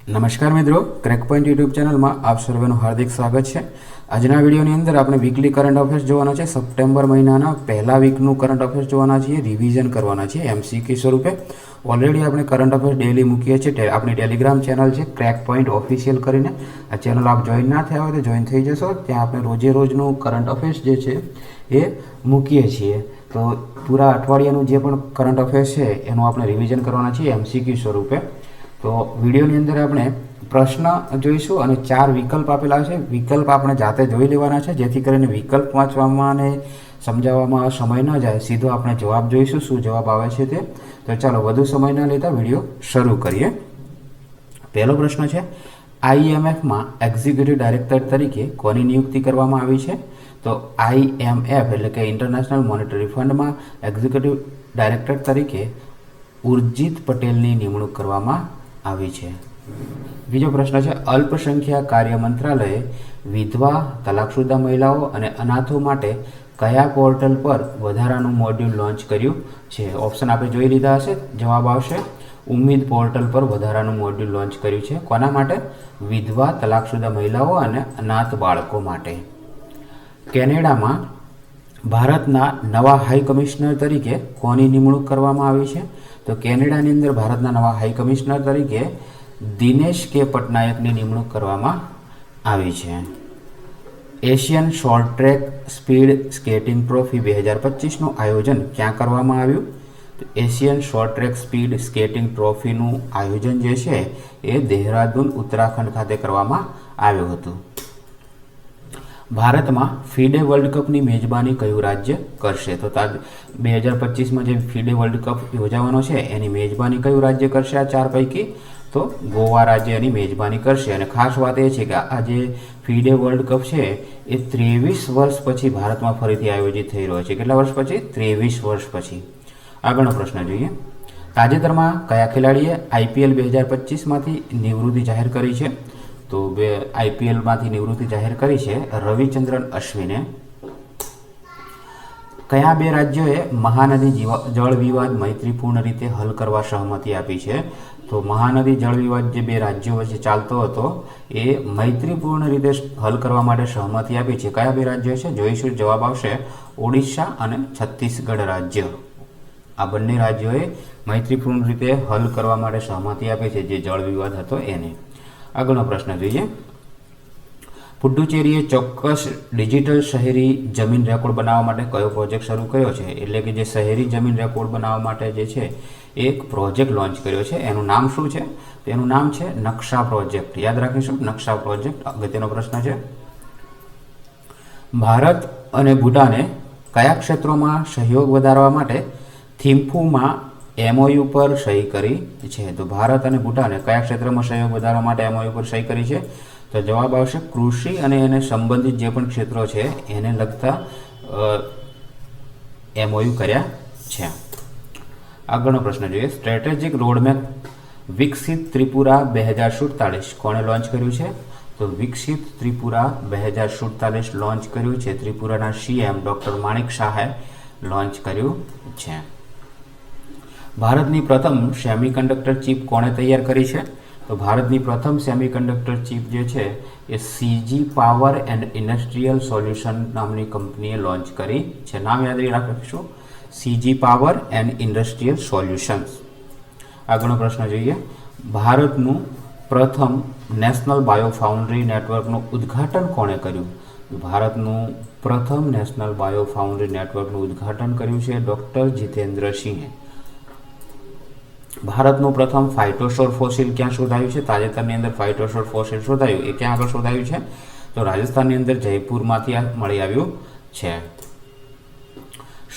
નમસ્કાર મિત્રો, crack point YouTube ચેનલમાં આપ સર્વેનું હાર્દિક સ્વાગત છે। આજના વિડીયોની અંદર આપણે વીકલી કરંટ અફેર્સ જોવાના છે। સપ્ટેમ્બર મહિનાના પહેલા વીકનું કરંટ અફેર્સ જોવાના છીએ, રિવિઝન કરવાના છીએ એમસીક્યુ સ્વરૂપે। ઓલરેડી આપણે કરંટ અફેર્સ ડેલી મૂકીએ છીએ। આપણી ટેલિગ્રામ ચેનલ છે ક્રેક પોઈન્ટ ઓફિશિયલ કરીને। આ ચેનલ આપ જોઈન ના થયા હોય તો જોઈન થઈ જશો। ત્યાં આપણે રોજે રોજનું કરંટ અફેર્સ જે છે એ મૂકીએ છીએ। તો પૂરા અઠવાડિયાનું જે પણ કરંટ અફેર્સ છે એનું આપણે રિવિઝન કરવાના છીએ એમસીક્યુ સ્વરૂપે। તો વિડીયોની અંદર આપણે પ્રશ્ન જોઈશું અને 4 વિકલ્પ આપેલા છે। વિકલ્પ આપણે જાતે જોઈ લેવાના છે જેથી કરીને વિકલ્પ વાંચવામાં અને સમજાવવામાં સમય ન જાય। સીધો આપણે જવાબ જોઈશું, શું જવાબ આવે છે તે। તો ચાલો વધુ સમય ન લેતા વિડીયો શરૂ કરીએ। પહેલો પ્રશ્ન છે, આઈએમએફમાં એક્ઝિક્યુટિવ ડાયરેક્ટર તરીકે કોની નિયુક્તિ કરવામાં આવી છે? તો આઈએમએફ એટલે કે ઇન્ટરનેશનલ મોનેટરી ફંડમાં એક્ઝિક્યુટિવ ડાયરેક્ટર તરીકે ઉર્જિત પટેલની નિમણૂક કરવામાં આવી છે। બીજો પ્રશ્ન છે, અલ્પસંખ્યાક કાર્ય મંત્રાલયે વિધવા, તલાકશુદા મહિલાઓ અને અનાથો માટે કયા પોર્ટલ પર વધારાનું મોડ્યુલ લોન્ચ કર્યું છે? ઓપ્શન આપણે જોઈ લીધા હશે। જવાબ આવશે ઉમ્મીદ પોર્ટલ પર વધારાનું મોડ્યુલ લોન્ચ કર્યું છે। કોના માટે? વિધવા, તલાકશુદા મહિલાઓ અને અનાથ બાળકો માટે। કેનેડામાં ભારતના નવા હાઈ કમિશનર તરીકે કોની નિમણૂક કરવામાં આવી છે? તો કેનેડાની અંદર ભારતના નવા હાઈ કમિશનર તરીકે દિનેશ કે પટનાયકની નિમણૂક કરવામાં આવી છે। Asian short track speed skating trophy 2025નું આયોજન ક્યાં કરવામાં આવ્યું? તો Asian short track speed skating ટ્રોફીનું આયોજન જે છે એ દહેરાદૂન ઉત્તરાખંડ ખાતે કરવામાં આવ્યું હતું। ભારતમાં ફીડે વર્લ્ડ કપની મેજબાની કયું રાજ્ય કરશે? તો 2025માં જે ફીડે વર્લ્ડ કપ યોજાવાનો છે એની મેજબાની કયું રાજ્ય કરશે? આ 4 પૈકી તો ગોવા રાજ્ય એની મેજબાની કરશે। અને ખાસ વાત એ છે કે આ જે ફીડે વર્લ્ડ કપ છે એ 23 વર્ષ પછી ભારતમાં ફરીથી આયોજિત થઈ રહ્યો છે। કેટલા વર્ષ પછી? 23 વર્ષ પછી। આગળનો પ્રશ્ન જોઈએ, તાજેતરમાં કયા ખેલાડીએ આઈપીએલ 2025માંથી નિવૃત્તિ જાહેર કરી છે? તો આઈપીએલમાંથી નિવૃત્તિ જાહેર કરી છે રવિચંદ્રન અશ્વિને। કયા 2 રાજ્યોએ મહાનદી જળ વિવાદ મૈત્રીપૂર્ણ રીતે હલ કરવા સહમતિ આપી છે? તો મહાનદી જળ વિવાદ જે 2 રાજ્યો વચ્ચે ચાલતો હતો એ મૈત્રીપૂર્ણ રીતે હલ કરવા માટે સહમતિ આપી છે। કયા 2 રાજ્યો છે? જોઈશું। જવાબ આવશે ઓડિશા અને છત્તીસગઢ રાજ્ય। આ બંને રાજ્યોએ મૈત્રીપૂર્ણ રીતે હલ કરવા માટે સહમતિ આપી છે જે જળ વિવાદ હતો એને। આગળનો પ્રશ્ન જોઈએ, પુડ્ડુચેરીએ ચોક્કસ ડિજિટલ શહેરી જમીન રેકોર્ડ બનાવવા માટે કયો પ્રોજેક્ટ શરૂ કર્યો છે? એટલે કે જે શહેરી જમીન રેકોર્ડ બનાવવા માટે જે છે એક પ્રોજેક્ટ લોન્ચ કર્યો છે। એનું નામ શું છે? એનું નામ છે નકશા પ્રોજેક્ટ। યાદ રાખીશું, નકશા પ્રોજેક્ટ અગત્યનો પ્રશ્ન છે। ભારત અને ભૂટાને કયા ક્ષેત્રોમાં સહયોગ વધારવા માટે થિમ્ફુમાં એમઓયુ પર સહી કરી છે? તો ભારત અને ભૂટાને કયા ક્ષેત્રમાં સહયોગ વધારવા માટે એમઓયુ પર સહી કરી છે? તો જવાબ આવશે કૃષિ અને એને સંબંધિત જે પણ ક્ષેત્રો છે એને લગતા એમઓયુ કર્યા છે। આગળનો પ્રશ્ન જોઈએ, સ્ટ્રેટેજિક રોડમેપ વિકસિત ત્રિપુરા 2047 કોણે લોન્ચ કર્યું છે? તો વિકસિત ત્રિપુરા 2047 લોન્ચ કર્યું છે ત્રિપુરાના સીએમ ડોક્ટર માણિક શાહે લોન્ચ કર્યું છે। ભારતની પ્રથમ સેમિકન્ડક્ટર ચિપ કોણે તૈયાર કરી છે? તો ભારતની પ્રથમ સેમિકન્ડક્ટર ચિપ જે છે એ CG power and industrial solution નામની કંપનીએ લોન્ચ કરી છે। નામ યાદ રાખીશું, CG power and industrial solutions. આગળનો પ્રશ્ન જોઈએ, ભારતનું પ્રથમ નેશનલ બાયો ફાઉન્ડ્રી નેટવર્કનું ઉદ્ઘાટન કોણે કર્યું? ભારતનું પ્રથમ નેશનલ બાયો ફાઉન્ડ્રી નેટવર્કનું ઉદ્ઘાટન કર્યું છે ડોક્ટર જીતેન્દ્ર સિંહે। ભારતનું પ્રથમ ફાઇટોસોર ફોસિલ ક્યાં શોધાયું છે? તાજેતરની અંદર ફાઇટોસોર ફોસિલ શોધાયું એ ક્યાં આગળ શોધાયું છે? તો રાજસ્થાનની અંદર જયપુરમાંથી આ મળી આવ્યું છે।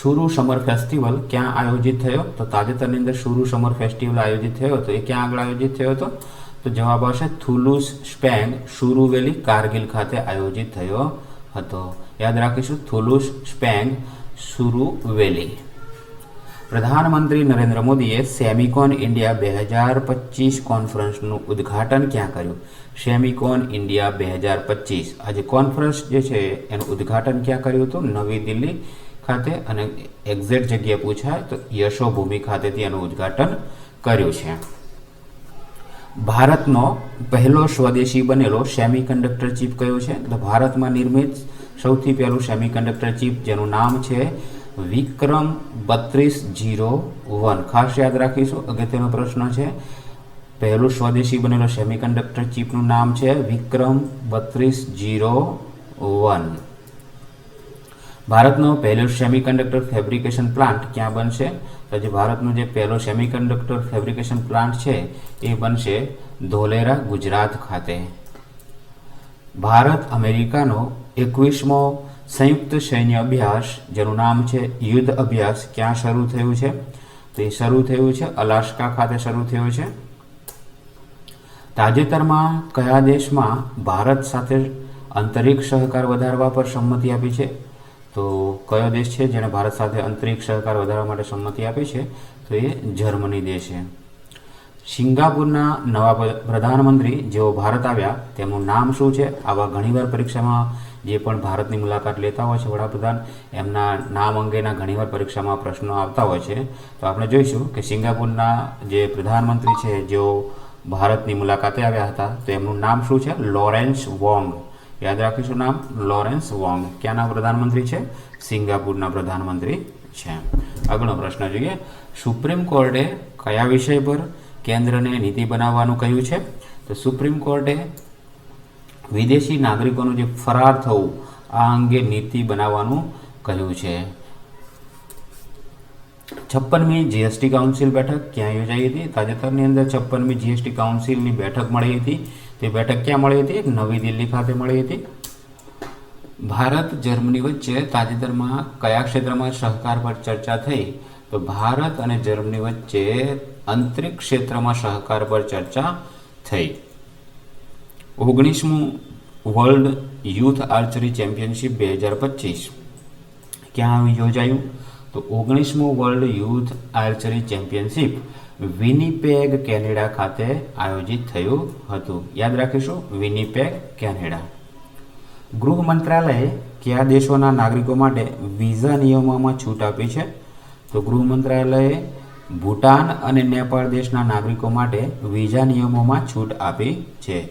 સુરુ સમર ફેસ્ટિવલ ક્યાં આયોજિત થયો? તો તાજેતરની અંદર સુરુ સમર ફેસ્ટિવલ આયોજિત થયો હતો એ ક્યાં આગળ આયોજિત થયો હતો? તો જવાબ આવશે થુલુસ સ્પેન સુરુવેલી કારગિલ ખાતે આયોજિત થયો હતો। યાદ રાખીશું, થુલુસ સ્પેન સુરુવેલી। પ્રધાનમંત્રી નરેન્દ્ર મોદીએ સેમિકોન ઇન્ડિયા 2025 કોન્ફરન્સનું ઉદ્ઘાટન ક્યાં કર્યું? સેમિકોન ઇન્ડિયા 2025 આ જે કોન્ફરન્સ જે છે એનું ઉદ્ઘાટન ક્યાં કર્યું હતું? નવી દિલ્હી ખાતે। અને એક્ઝેક્ટ જગ્યા પૂછાય તો યશોભૂમિ ખાતેથી એનું ઉદ્ઘાટન કર્યું છે। ભારતનો પહેલો સ્વદેશી બનેલો સેમિકન્ડક્ટર ચિપ કયો છે? તો ભારતમાં નિર્મિત સૌથી પહેલું સેમિકન્ડક્ટર ચિપ જેનું નામ છે વિક્રમ 3201. ખાસ યાદ રાખીશું, અગત્યનો પ્રશ્ન છે. પહેલું સ્વદેશી બનેલો સેમિકન્ડક્ટર ચિપનું નામ છે વિક્રમ 3201. ભારતનો પહેલો સેમિકન્ડક્ટર ફેબ્રિકેશન પ્લાન્ટ ક્યાં બનશે? તો જે ભારતનો જે પહેલો સેમિકન્ડક્ટર ફેબ્રિકેશન પ્લાન્ટ છે એ બનશે ધોલેરા, ગુજરાત ખાતે. ભારત અમેરિકાનો 21મો સંયુક્ત સૈન્ય અભ્યાસ જેનું નામ છે યુદ્ધ અભ્યાસ ક્યાં શરૂ થયું છે? તો એ શરૂ થયું છે અલાસ્કા ખાતે શરૂ થયું છે. તાજેતરમાં કયા દેશમાં ભારત સાથે અંતરિક્ષ સહકાર વધારવા પર સંમતિ આપી છે? તો કયો દેશ છે જેણે ભારત સાથે અંતરિક્ષ સહકાર વધારવા માટે સંમતિ આપી છે? તો એ જર્મની દેશ છે. સિંગાપુરના નવા પ્રધાનમંત્રી જેઓ ભારત આવ્યા તેમનું નામ શું છે? આવા ઘણીવાર પરીક્ષામાં જે પણ ભારતની મુલાકાત લેતા હોય છે વડાપ્રધાન, એમના નામ અંગેના ઘણીવાર પરીક્ષામાં પ્રશ્નો આવતા હોય છે. તો આપણે જોઈશું કે સિંગાપુરના જે પ્રધાનમંત્રી છે જેઓ ભારતની મુલાકાતે આવ્યા હતા તો એમનું નામ શું છે? Lawrence Wong. યાદ રાખીશું નામ, લોરેન્સ વોંગ. ક્યાંના પ્રધાનમંત્રી છે? સિંગાપુરના પ્રધાનમંત્રી છે. આગળનો પ્રશ્ન જોઈએ. સુપ્રીમ કોર્ટે કયા વિષય પર કેન્દ્રને નીતિ બનાવવાનું કહ્યું છે? તો સુપ્રીમ કોર્ટે વિદેશી નાગરિકોનું જે ફરાર થવું આ અંગે નીતિ બનાવવાનું કહ્યું છે. 56મી જીએસટી કાઉન્સિલ બેઠક ક્યાં યોજાઈ હતી? તાજેતરની અંદર 56મી જીએસટી કાઉન્સિલની બેઠક મળી હતી. તે બેઠક ક્યાં મળી હતી? નવી દિલ્હી ખાતે મળી હતી. ભારત જર્મની વચ્ચે તાજેતરમાં કયા ક્ષેત્રમાં સહકાર પર ચર્ચા થઈ? તો ભારત અને જર્મની વચ્ચે અંતરિક્ષ ક્ષેત્રમાં સહકાર પર ચર્ચા થઈ. 19મું વર્લ્ડ યુથ આર્ચરી ચેમ્પિયનશિપ 2025 ક્યાં યોજાયું? તો 19મું world youth archery championship Winnipeg, Canada ખાતે આયોજિત થયું હતું. યાદ રાખીશું, વિનીપેગ, કેનેડા. ગૃહ મંત્રાલયે કયા દેશોના નાગરિકો માટે વિઝા નિયમોમાં છૂટ આપી છે? તો ગૃહ મંત્રાલયે ભૂટાન અને નેપાળ દેશના નાગરિકો માટે વિઝા નિયમોમાં છૂટ આપી છે.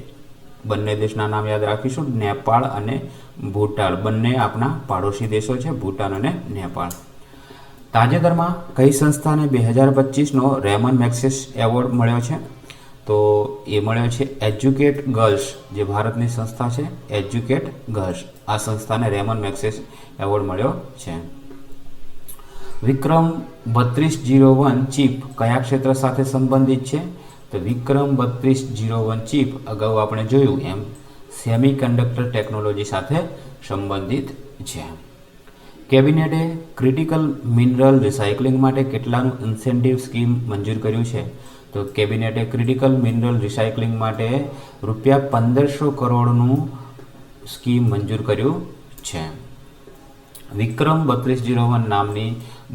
બંને દેશના નામ યાદ રાખીશું, નેપાળ અને ભૂટાન. બંને આપણા પાડોશી દેશો છે, ભૂટાન અને નેપાળ. તાજેતરમાં કઈ સંસ્થાને 2025નો રેમન મેગ્સેસ એવોર્ડ મળ્યો છે? તો એ મળ્યો છે એજ્યુકેટ ગર્લ્સ, જે ભારતની સંસ્થા છે એજ્યુકેટ ગર્લ્સ. આ સંસ્થાને રેમન મેગ્સેસ એવોર્ડ મળ્યો છે. વિક્રમ 3201 ચિપ કયા ક્ષેત્ર સાથે સંબંધિત છે? તો વિક્રમ 3201 ચિપ અગાઉ આપણે જોયું એમ સેમિકન્ડક્ટર ટેકનોલોજી સાથે સંબંધિત છે. કેબિનેટે ક્રિટિકલ મિનરલ રિસાયકલિંગ માટે કેટલાનું ઇન્સેન્ટિવ સ્કીમ મંજૂર કર્યું છે? તો કેબિનેટે ક્રિટિકલ મિનરલ રિસાયકલિંગ માટે ₹1500 કરોડનું સ્કીમ મંજૂર કર્યું છે. વિક્રમ 3201 નામની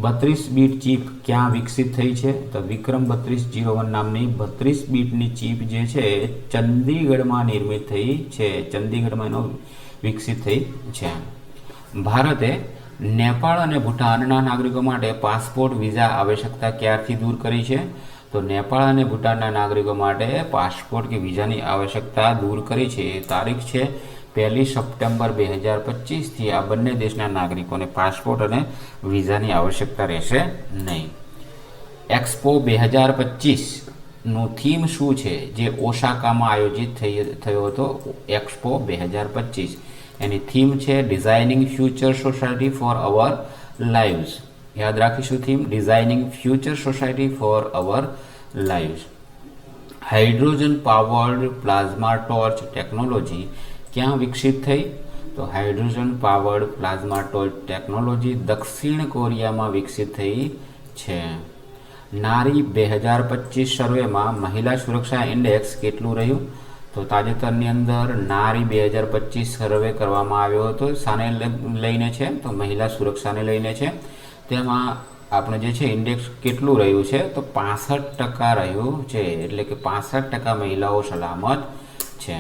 32 બીટ ચિપ ક્યાં વિકસિત થઈ છે? તો વિક્રમ 3201 નામની 32 બીટની ચિપ જે છે ચંદીગઢમાં નિર્મિત થઈ છે. ચંદીગઢમાં એનો વિકસિત થઈ છે. ભારતે નેપાળ અને ભૂટાનના નાગરિકો માટે પાસપોર્ટ વિઝા આવશ્યકતા ક્યારથી દૂર કરી છે? તો નેપાળ અને ભૂટાનના નાગરિકો માટે પાસપોર્ટ કે વિઝાની આવશ્યકતા દૂર કરી છે. તારીખ છે 1 સપ્ટેમ્બર 2025થી આ બંને દેશના નાગરિકોને પાસપોર્ટ અને વિઝાની આવશ્યકતા રહેશે નહીં. એક્સપો 2025નું થીમ શું છે જે ઓસાકામાં આયોજિત થયો હતો? એક્સપો 2025 એની થીમ છે designing future society for hour lives. યાદ રાખીશું theme, designing future society for hour lives. Hydrogen powered plasma torch technology ક્યાં વિકસિત થઈ? તો hydrogen powered plasma torch technology દક્ષિણ કોરિયામાં વિકસિત થઈ છે. નારી 2025 સર્વેમાં મહિલા સુરક્ષા ઇન્ડેક્સ કેટલું રહ્યું? તો તાજેતરની અંદર નારી 2025 સર્વે કરવામાં આવ્યો હતો. શાને લઈને છે? તો મહિલા સુરક્ષાને લઈને છે. તેમાં આપણે જે છે ઇન્ડેક્સ કેટલું રહ્યું છે? તો 65% રહ્યું છે. એટલે કે 65% મહિલાઓ સલામત છે.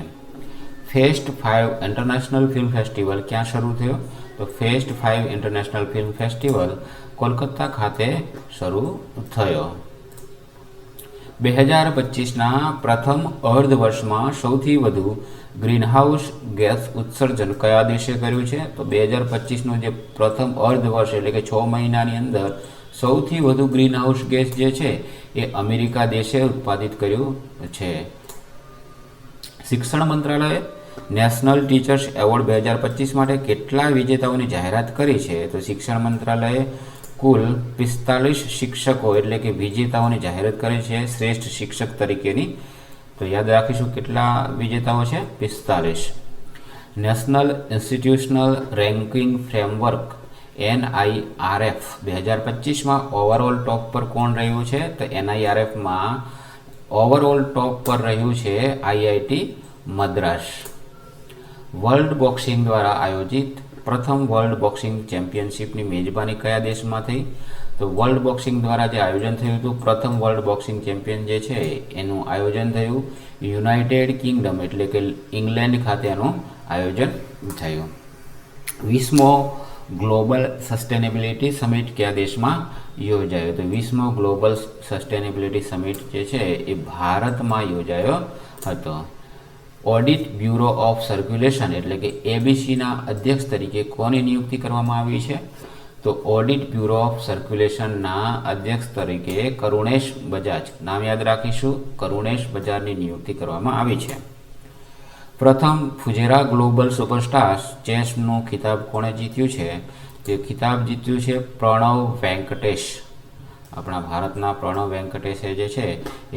ફેસ્ટ 5 ઇન્ટરનેશનલ ફિલ્મ ફેસ્ટિવલ ક્યાં શરૂ થયો? તો fest 5 international film festival Kolkata ખાતે શરૂ થયો. 2025ના પ્રથમ અર્ધ વર્ષમાં સૌથી વધુ ગ્રીનહાઉસ ગેસ ઉત્સર્જન કયા દેશે કર્યું છે? તો 2025નું જે પ્રથમ અર્ધ વર્ષ એટલે કે 6 મહિનાની અંદર સૌથી વધુ ગ્રીનહાઉસ ગેસ જે છે એ અમેરિકા દેશે ઉત્પાદિત કર્યું છે. શિક્ષણ મંત્રાલયે નેશનલ ટીચર્સ એવોર્ડ 2025 માટે કેટલા વિજેતાઓની જાહેરાત કરી છે? તો શિક્ષણ મંત્રાલયે કુલ 45 શિક્ષકો એટલે કે વિજેતાઓની જાહેરાત કરી છે શ્રેષ્ઠ શિક્ષક તરીકેની. તો યાદ રાખીશું કેટલા વિજેતાઓ છે? 45. National institutional ranking framework NIRF 2025માં ઓવરઓલ ટોપ પર કોણ રહ્યું છે? તો NIRFમાં ઓવરઓલ ટોપ પર રહ્યું છે IIT મદ્રાસ. વર્લ્ડ બોક્સિંગ દ્વારા આયોજિત પ્રથમ વર્લ્ડ બોક્સિંગ ચેમ્પિયનશિપની મેજબાની કયા દેશમાં થઈ? તો વર્લ્ડ બોક્સિંગ દ્વારા જે આયોજન થયું હતું પ્રથમ વર્લ્ડ બોક્સિંગ ચેમ્પિયન જે છે એનું આયોજન થયું યુનાઇટેડ કિંગડમ એટલે કે ઇંગ્લેન્ડ ખાતે એનું આયોજન થયું. 20મો ગ્લોબલ સસ્ટેનેબિલિટી સમિટ કયા દેશમાં યોજાયો? તો 20મો ગ્લોબલ સસ્ટેનેબિલિટી સમિટ જે છે એ ભારતમાં યોજાયો હતો. ઓડિટ બ્યુરો ઓફ સર્ક્યુલેશન એટલે કે ABCના અધ્યક્ષ તરીકે કોની નિયુક્તિ કરવામાં આવી છે? તો ઓડિટ બ્યુરો ઓફ સર્ક્યુલેશનના અધ્યક્ષ તરીકે કરુણેશ બજાજ, નામ યાદ રાખીશું, કરુણેશ બજાજની નિયુક્તિ કરવામાં આવી છે. પ્રથમ ફુજેરા ગ્લોબલ સુપરસ્ટાર્સ ચેસનું ખિતાબ કોણે જીત્યું છે? તે ખિતાબ જીત્યું છે પ્રણવ વેંકટેશ. આપણા ભારતના પ્રણવ વેંકટેશે જે છે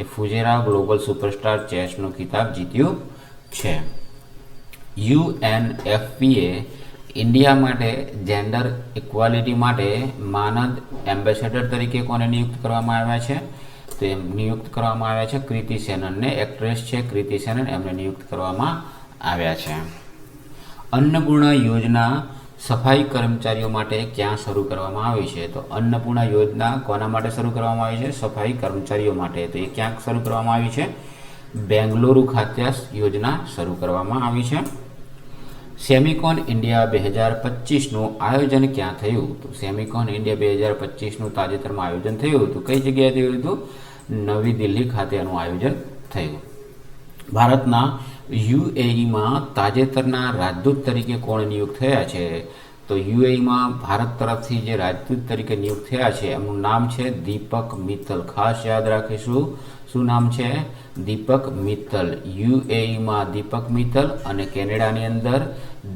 એ ફુજેરા ગ્લોબલ સુપરસ્ટાર ચેસનું ખિતાબ જીત્યું છે. UNFPA ઇન્ડિયા માટે જેન્ડર ઇક્વાલિટી માટે માનદ એમ્બેસેડર તરીકે કોને નિયુક્ત કરવામાં આવ્યા છે? તો એમ નિયુક્ત કરવામાં આવ્યા છે કૃતિ સેનનને. એક્ટ્રેસ છે કૃતિ સેનન, એમને નિયુક્ત કરવામાં આવ્યા છે. અન્નપૂર્ણા યોજના સફાઈ કર્મચારીઓ માટે ક્યાં શરૂ કરવામાં આવી છે? તો અન્નપૂર્ણા યોજના કોના માટે શરૂ કરવામાં આવી છે? સફાઈ કર્મચારીઓ માટે. તો એ ક્યાંક શરૂ કરવામાં આવી છે? બેંગલુરુ ખાતે યોજના શરૂ કરવામાં આવી છે. સેમિકોન ઇન્ડિયા 2025નું આયોજન ક્યાં થયું? તો સેમિકોન ઇન્ડિયા 2025નું તાજેતરમાં આયોજન થયું હતું. કઈ જગ્યાએ થયું હતું? નવી દિલ્હી ખાતે એનું આયોજન થયું. ભારતના UAEમાં તાજેતરના રાજદૂત તરીકે કોણ નિયુક્ત થયા છે? તો UAEમાં ભારત તરફથી જે રાજદૂત તરીકે નિયુક્ત થયા છે એમનું નામ છે દીપક મિત્તલ. ખાસ યાદ રાખીશું, શું નામ છે? દીપક મિત્તલ. UAEમાં દીપક મિત્તલ અને કેનેડાની અંદર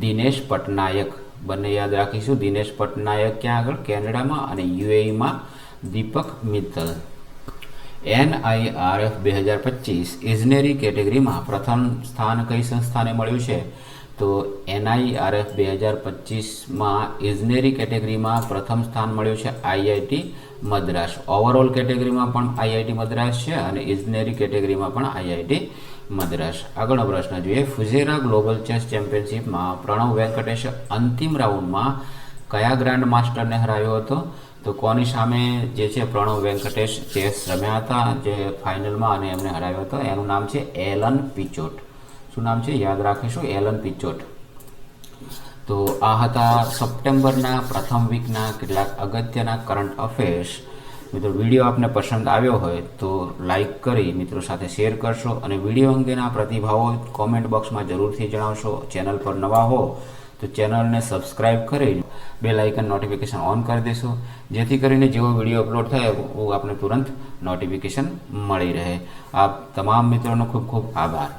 દિનેશ પટનાયક. બંને યાદ રાખીશું. દિનેશ પટનાયક ક્યાં આગળ? કેનેડામાં, અને UAEમાં દીપક મિત્તલ. NIRF 2025 ઇજનેરી કેટેગરીમાં પ્રથમ સ્થાન કઈ સંસ્થાને મળ્યું છે? તો NIRF 2025માં ઇજનેરી કેટેગરીમાં પ્રથમ સ્થાન મળ્યું છે IIT મદ્રાસ. ઓવરઓલ કેટેગરીમાં પણ IIT મદ્રાસ છે અને ઇજનેરી કેટેગરીમાં પણ IIT મદ્રાસ. આગળનો પ્રશ્ન જોઈએ. ફુજેરા ગ્લોબલ ચેસ ચેમ્પિયનશિપમાં પ્રણવ વેંકટેશે અંતિમ રાઉન્ડમાં કયા ગ્રાન્ડ માસ્ટરને હરાવ્યો હતો? તો કોની સામે જે છે પ્રણવ વેંકટેશ ચેસ રમ્યા હતા જે ફાઇનલમાં અને એમને હરાવ્યો હતો? એનું નામ છે એલન પિચોટ. શું નામ છે? યાદ રાખીશું, એલન પિચોટ. તો આ હતા સપ્ટેમ્બરના પ્રથમ વીકના કેટલાક અગત્યના કરંટ અફેર્સ. મિત્રો, વિડીયો આપને પસંદ આવ્યો હોય તો લાઈક કરી મિત્રો સાથે શેર કરશો અને વિડીયો અંગેના પ્રતિભાવો કોમેન્ટ બોક્સમાં જરૂરથી જણાવશો. ચેનલ પર નવા હો તો ચેનલને સબસ્ક્રાઈબ કરી બેલ આઇકન નોટિફિકેશન ઓન કરી દેશો, જેથી કરીને જેવો વિડીયો અપલોડ થાય આપને તુરંત નોટિફિકેશન મળી રહે. આપ તમામ મિત્રોનો ખૂબ ખૂબ આભાર.